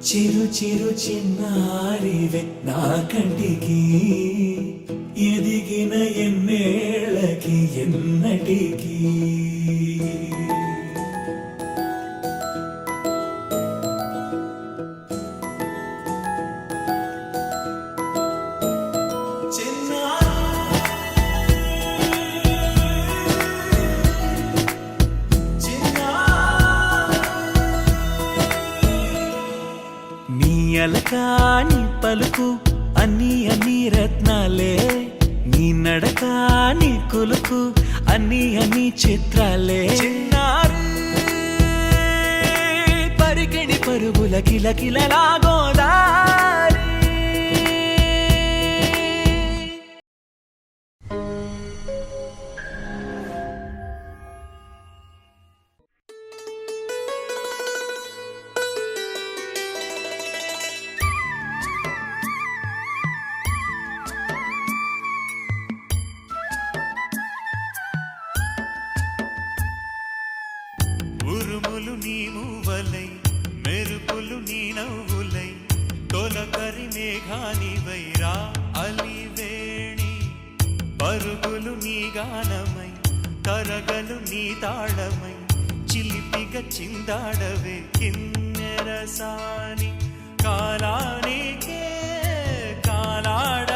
చిరు చిరు చిన్నారివే నా కంటికి ఎదిగిన ఎన్నేళ్ళకి ఎన్నటికి అలకాని పలుకు అన్ని అన్ని రత్నాలే నీ నడకాని కులుకు అన్ని అన్ని చిత్రాలే చిన్నారు పరికిణి పరుగుల కిలకిలలాగోదారి ఉరుములు నీ మూవలై మెరుపులు నీ నవ్వులై తొలకరి మేఘానివై రా అలివేణి పరుగులు నీ గానమై తరగలు నీ తాళమై చిలిపిగా చిందాడవే కిన్నెరసాని కాలానికే కాలాడ